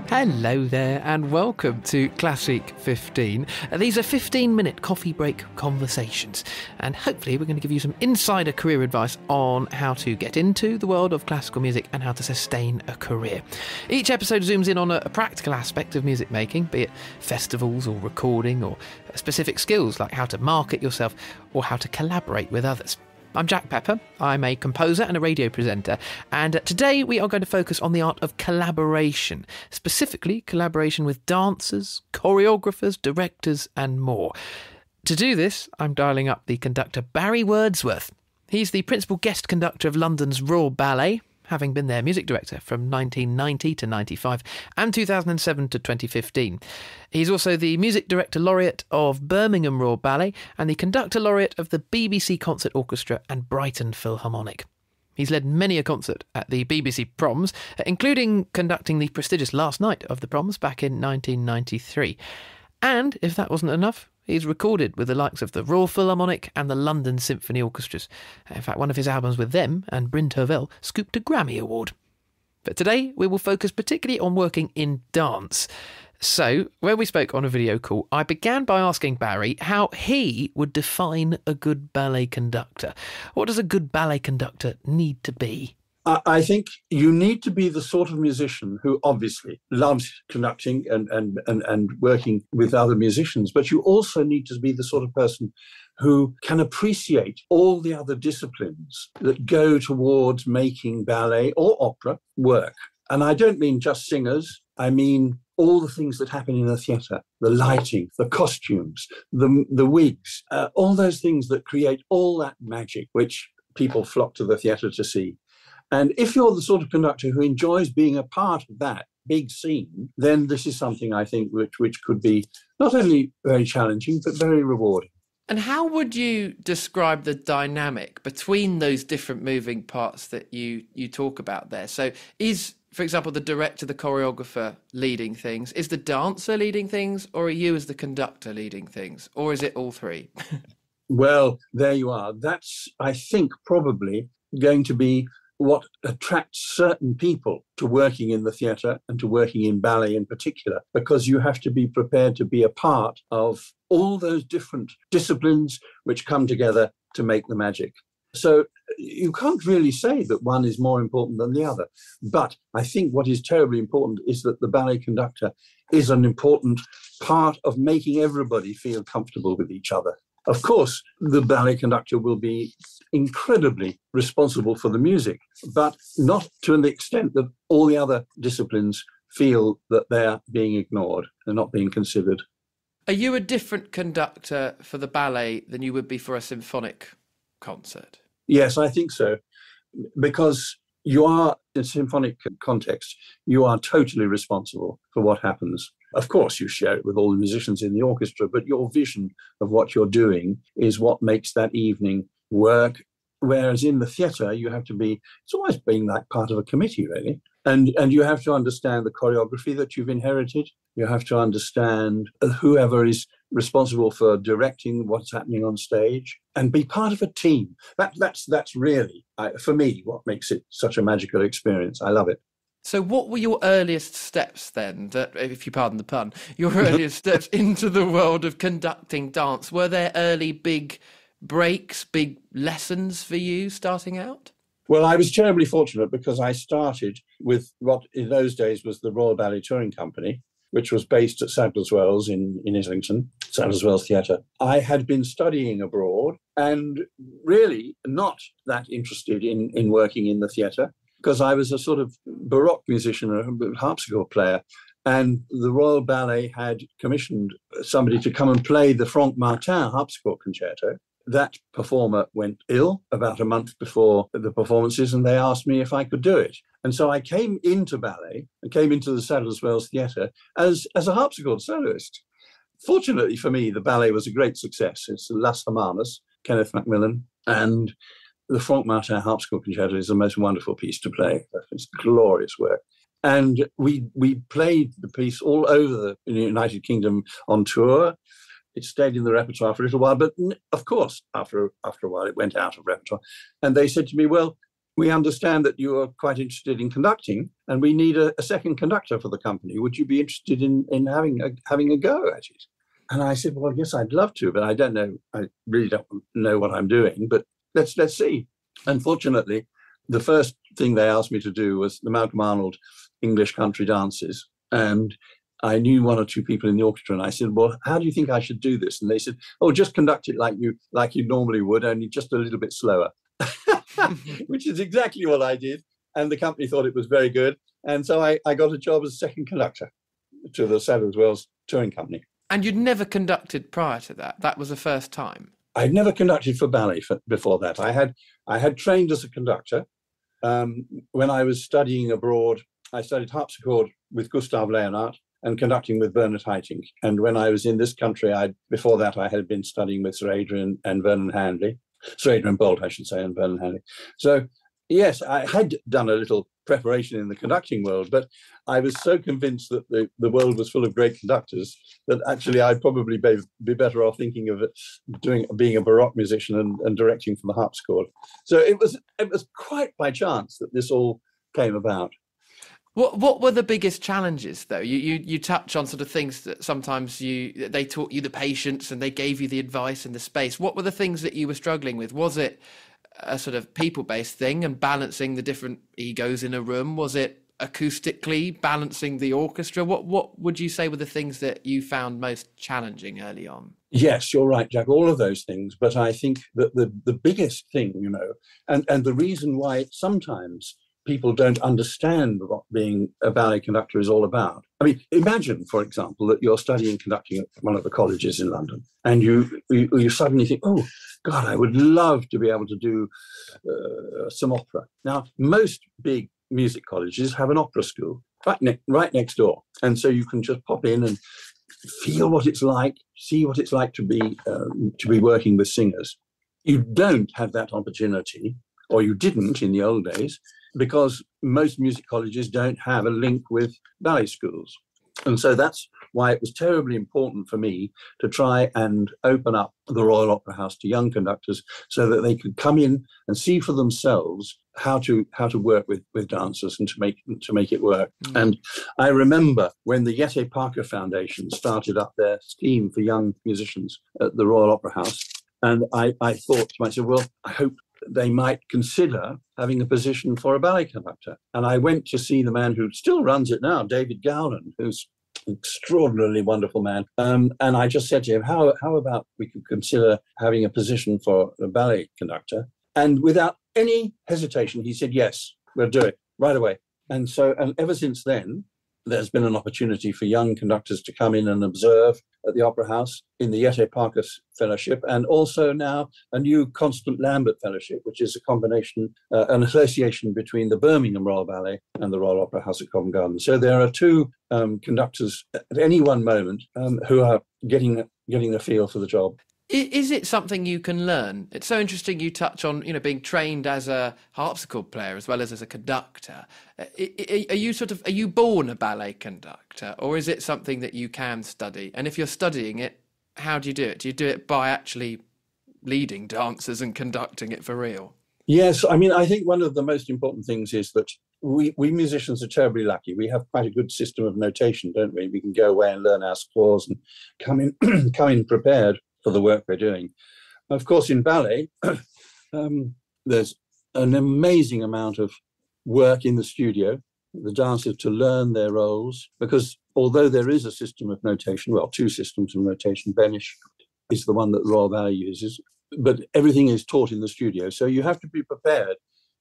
Hello there and welcome to Classeek 15. These are 15-minute coffee break conversations and hopefully we're going to give you some insider career advice on how to get into the world of classical music and how to sustain a career. Each episode zooms in on a practical aspect of music making, be it festivals or recording or specific skills like how to market yourself or how to collaborate with others. I'm Jack Pepper, I'm a composer and a radio presenter, and today we are going to focus on the art of collaboration, specifically collaboration with dancers, choreographers, directors and more. To do this, I'm dialing up the conductor Barry Wordsworth. He's the principal guest conductor of London's Royal Ballet, having been their music director from 1990 to 95 and 2007 to 2015. He's also the music director laureate of Birmingham Royal Ballet and the conductor laureate of the BBC Concert Orchestra and Brighton Philharmonic. He's led many a concert at the BBC Proms, including conducting the prestigious last night of the Proms back in 1993. And, if that wasn't enough, he's recorded with the likes of the Royal Philharmonic and the London Symphony Orchestras. In fact, one of his albums with them and Bryn Terfel scooped a Grammy Award. But today, we will focus particularly on working in dance. So, when we spoke on a video call, I began by asking Barry how he would define a good ballet conductor. What does a good ballet conductor need to be? I think you need to be the sort of musician who obviously loves conducting and working with other musicians, but you also need to be the sort of person who can appreciate all the other disciplines that go towards making ballet or opera work. And I don't mean just singers, I mean all the things that happen in the theatre, the lighting, the costumes, the wigs, all those things that create all that magic which people flock to the theatre to see. And if you're the sort of conductor who enjoys being a part of that big scene, then this is something I think which could be not only very challenging, but very rewarding. And how would you describe the dynamic between those different moving parts that you talk about there? So is, for example, the director, the choreographer leading things? Is the dancer leading things? Or are you as the conductor leading things? Or is it all three? Well, there you are. That's, I think, probably going to be what attracts certain people to working in the theatre and to working in ballet in particular, because you have to be prepared to be a part of all those different disciplines which come together to make the magic. So you can't really say that one is more important than the other. But I think what is terribly important is that the ballet conductor is an important part of making everybody feel comfortable with each other. Of course, the ballet conductor will be incredibly responsible for the music, but not to an extent that all the other disciplines feel that they're being ignored, they're not being considered. Are you a different conductor for the ballet than you would be for a symphonic concert? Yes, I think so, because you are, in a symphonic context, you are totally responsible for what happens. Of course, you share it with all the musicians in the orchestra, but your vision of what you're doing is what makes that evening work. Whereas in the theatre, you have to be, it's always being like part of a committee, really. And you have to understand the choreography that you've inherited. You have to understand whoever is responsible for directing what's happening on stage and be part of a team. That's really, for me, what makes it such a magical experience. I love it. So what were your earliest steps then, that, if you pardon the pun, your earliest steps into the world of conducting dance? Were there early big breaks, big lessons for you starting out? Well, I was terribly fortunate because I started with what in those days was the Royal Ballet Touring Company, which was based at Sadler's Wells in Islington, Sadler's Wells Theatre. I had been studying abroad and really not that interested in working in the theatre, because I was a sort of Baroque musician, a harpsichord player, and the Royal Ballet had commissioned somebody to come and play the Franck Martin harpsichord concerto. That performer went ill about a month before the performances, and they asked me if I could do it. And so I came into ballet and came into the Sadler's Wells Theatre as a harpsichord soloist. Fortunately for me, the ballet was a great success. It's Las Hermanas, Kenneth Macmillan, and the Franck Martin harpsichord concerto is the most wonderful piece to play. It's glorious work. And we played the piece all over the United Kingdom on tour. It stayed in the repertoire for a little while, but of course, after a while, it went out of repertoire. And they said to me, well, we understand that you are quite interested in conducting, and we need a second conductor for the company. Would you be interested in having a go at it? And I said, well, yes, I'd love to, but I don't know. I really don't know what I'm doing, but let's see. Unfortunately, the first thing they asked me to do was the Malcolm Arnold English country dances. And I knew one or two people in the orchestra, and I said, well, how do you think I should do this? And they said, oh, just conduct it like you normally would, only just a little bit slower, which is exactly what I did. And the company thought it was very good. And so I got a job as second conductor to the Sadler's Wells Touring Company. And you'd never conducted prior to that? That was the first time? I'd never conducted for ballet before that. I had trained as a conductor. When I was studying abroad, I studied harpsichord with Gustav Leonhardt and conducting with Bernard Haitink. And when I was in this country, before that, I had been studying with Sir Adrian and Vernon Handley. Sir Adrian Bolt, I should say, and Vernon Handley. So, yes, I had done a little preparation in the conducting world, but I was so convinced that the world was full of great conductors that actually I'd probably be better off thinking of it being a Baroque musician and directing for the harpsichord. So it was quite by chance that this all came about. What were the biggest challenges, though? You touch on sort of things that sometimes they taught you the patience and they gave you the advice and the space. What were the things that you were struggling with? Was it a sort of people-based thing and balancing the different egos in a room? Was it acoustically balancing the orchestra? What would you say were the things that you found most challenging early on? Yes, you're right, Jack, all of those things. But I think that the biggest thing, and the reason why sometimes people don't understand what being a ballet conductor is all about. I mean, imagine, for example, that you're studying conducting at one of the colleges in London, and you suddenly think, oh, God, I would love to be able to do some opera. Now, most big music colleges have an opera school right next door. And so you can just pop in and feel what it's like, see what it's like to be working with singers. You don't have that opportunity, or you didn't in the old days, because most music colleges don't have a link with ballet schools. And so that's why it was terribly important for me to try and open up the Royal Opera House to young conductors so that they could come in and see for themselves how to work with dancers and to make it work. And I remember when the Yette Parker Foundation started up their scheme for young musicians at the Royal Opera House, and I thought to myself, well, I hope they might consider having a position for a ballet conductor. And I went to see the man who still runs it now, David Gowland, who's an extraordinarily wonderful man. And I just said to him, how about we could consider having a position for a ballet conductor? And without any hesitation, he said, yes, we'll do it right away. And ever since then, there's been an opportunity for young conductors to come in and observe at the Opera House in the Yette Parker Fellowship, and also now a new Constant Lambert Fellowship, which is a combination, an association between the Birmingham Royal Ballet and the Royal Opera House at Covent Garden. So there are two conductors at any one moment who are getting a feel for the job. Is it something you can learn? It's so interesting you touch on, being trained as a harpsichord player as well as a conductor. Are you born a ballet conductor, or is it something that you can study? And if you're studying it, how do you do it? Do you do it by actually leading dancers and conducting it for real? Yes, I mean, I think one of the most important things is that we musicians are terribly lucky. We have quite a good system of notation, don't we? We can go away and learn our scores and come in prepared for the work we're doing. Of course, in ballet, there's an amazing amount of work in the studio, the dancers to learn their roles, because although there is a system of notation, well, two systems of notation, Benish is the one that the Royal Ballet uses, but everything is taught in the studio. So you have to be prepared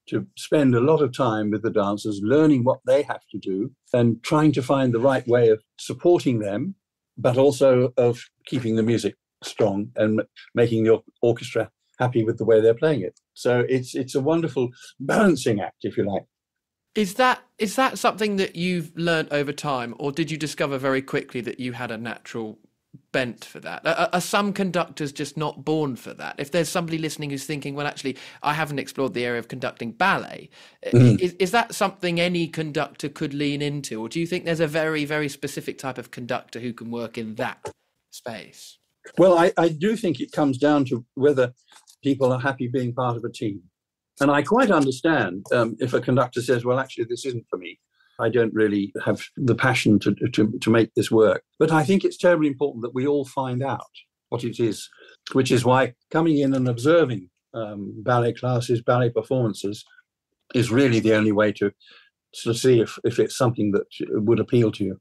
to spend a lot of time with the dancers, learning what they have to do and trying to find the right way of supporting them, but also of keeping the music strong and making your orchestra happy with the way they're playing it. So it's a wonderful balancing act, if you like. Is that something that you've learned over time, or did you discover very quickly that you had a natural bent for that? Are some conductors just not born for that? If there's somebody listening who's thinking, well, actually, I haven't explored the area of conducting ballet, is that something any conductor could lean into? Or do you think there's a very, very specific type of conductor who can work in that space? Well, I do think it comes down to whether people are happy being part of a team. And I quite understand if a conductor says, well, actually, this isn't for me. I don't really have the passion to make this work. But I think it's terribly important that we all find out what it is, which is why coming in and observing ballet classes, ballet performances is really the only way to see if it's something that would appeal to you.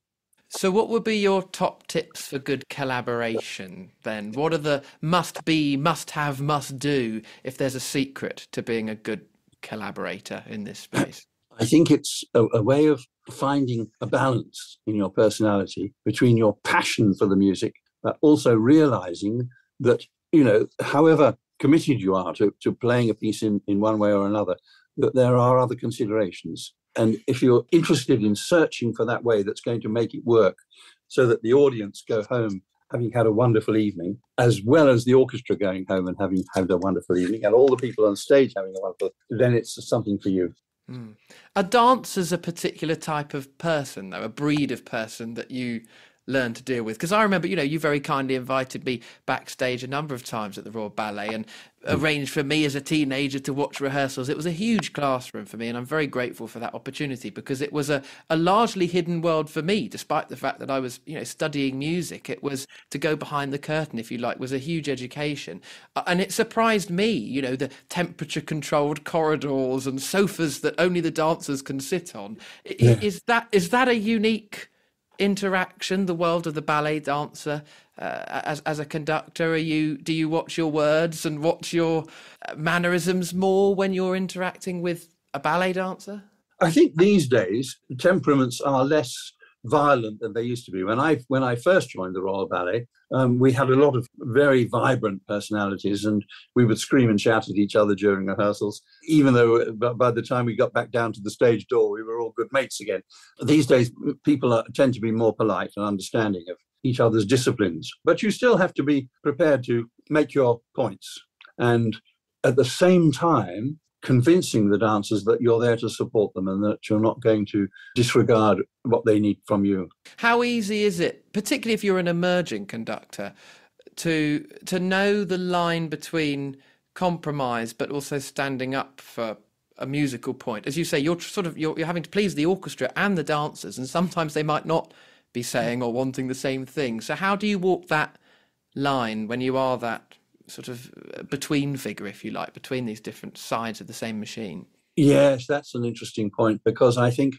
So what would be your top tips for good collaboration then? What are the must be, must have, must do if there's a secret to being a good collaborator in this space? I think it's a way of finding a balance in your personality between your passion for the music, but also realizing that, however committed you are to playing a piece in one way or another, that there are other considerations. And if you're interested in searching for that way that's going to make it work so that the audience go home having had a wonderful evening, as well as the orchestra going home and having had a wonderful evening, and all the people on stage having a wonderful, then it's something for you. Are dancers a particular type of person, though, a breed of person that you learn to deal with? Because I remember, you very kindly invited me backstage a number of times at the Royal Ballet and arranged for me as a teenager to watch rehearsals. It was a huge classroom for me, and I'm very grateful for that opportunity because it was a largely hidden world for me, despite the fact that I was, studying music. It was to go behind the curtain, if you like, was a huge education. And it surprised me, the temperature-controlled corridors and sofas that only the dancers can sit on. Yeah. Is that a unique interaction, the world of the ballet dancer, as a conductor? Do you watch your words and watch your mannerisms more when you're interacting with a ballet dancer? I think these days temperaments are less violent than they used to be. When I first joined the Royal Ballet, we had a lot of very vibrant personalities, and we would scream and shout at each other during rehearsals, even though by the time we got back down to the stage door, we were all good mates again. These days, people tend to be more polite and understanding of each other's disciplines, but you still have to be prepared to make your points, and at the same time, convincing the dancers that you're there to support them and that you're not going to disregard what they need from you. How easy is it, particularly if you're an emerging conductor, to know the line between compromise but also standing up for a musical point? As you say, you're having to please the orchestra and the dancers, and sometimes they might not be saying or wanting the same thing. So how do you walk that line when you are that sort of between figure, if you like, between these different sides of the same machine? Yes, that's an interesting point, because I think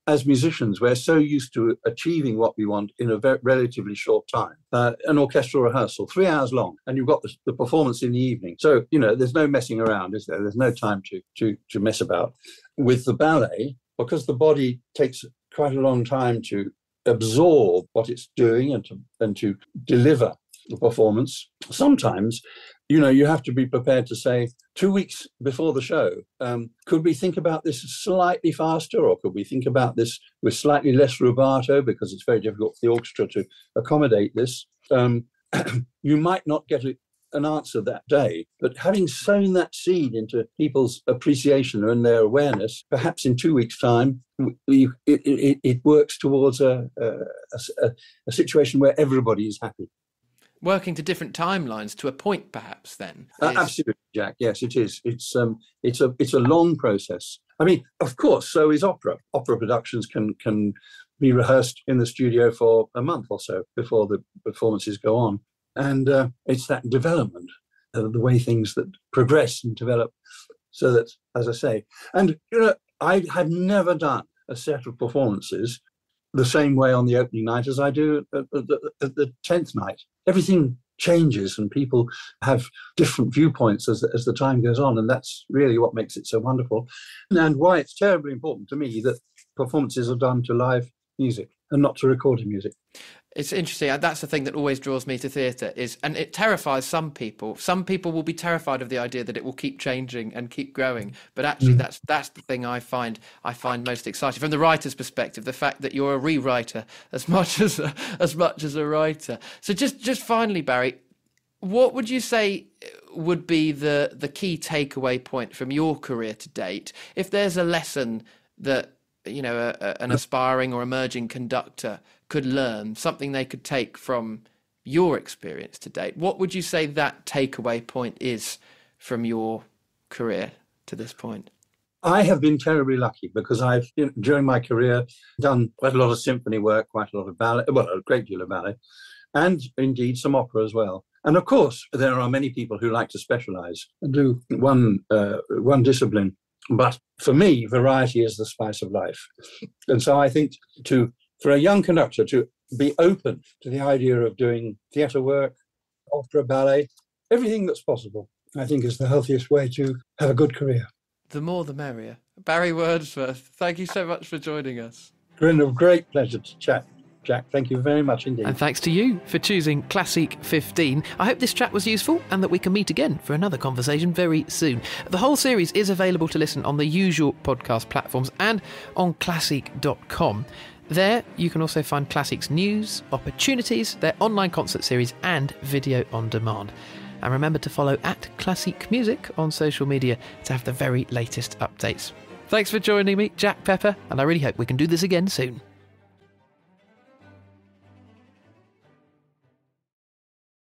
as musicians, we're so used to achieving what we want in a relatively short time. An orchestral rehearsal, 3 hours long, and you've got the performance in the evening. So, there's no messing around, is there? There's no time to mess about. With the ballet, because the body takes quite a long time to absorb what it's doing and to deliver the performance, sometimes you have to be prepared to say 2 weeks before the show, could we think about this slightly faster, or could we think about this with slightly less rubato, because it's very difficult for the orchestra to accommodate this. You might not get an answer that day, but having sown that seed into people's appreciation and their awareness, perhaps in 2 weeks' time, it works towards a situation where everybody is happy. Working to different timelines to a point, perhaps. Then absolutely, Jack. Yes, it is. It's a long process. I mean, of course, so is opera. Opera productions can be rehearsed in the studio for a month or so before the performances go on, and it's that development, the way things that progress and develop, so that, as I say, and I have never done a set of performances the same way on the opening night as I do at the 10th night. Everything changes and people have different viewpoints as the time goes on, and that's really what makes it so wonderful, and why it's terribly important to me that performances are done to live music and not to recorded music. It's interesting. That's the thing that always draws me to theatre, and it terrifies some people. Some people will be terrified of the idea that it will keep changing and keep growing. But actually, that's the thing I find most exciting from the writer's perspective. The fact that you're a rewriter as much as a writer. So just finally, Barry, what would you say would be the key takeaway point from your career to date? If there's a lesson that an aspiring or emerging conductor could learn, something they could take from your experience to date, what would you say that takeaway point is from your career to this point? I have been terribly lucky because I've, during my career, done quite a lot of symphony work, quite a lot of ballet, well, a great deal of ballet, and indeed some opera as well. And of course, there are many people who like to specialize and do one discipline. But for me, variety is the spice of life. And so I think for a young conductor to be open to the idea of doing theatre work, opera, ballet, everything that's possible, I think is the healthiest way to have a good career. The more the merrier. Barry Wordsworth, thank you so much for joining us. Been a great pleasure to chat, Jack. Thank you very much indeed. And thanks to you for choosing Classeek 15. I hope this chat was useful and that we can meet again for another conversation very soon. The whole series is available to listen on the usual podcast platforms and on classeek.com. There, you can also find Classeek's news, opportunities, their online concert series and video on demand. And remember to follow @Classeek Music on social media to have the very latest updates. Thanks for joining me, Jack Pepper, and I really hope we can do this again soon.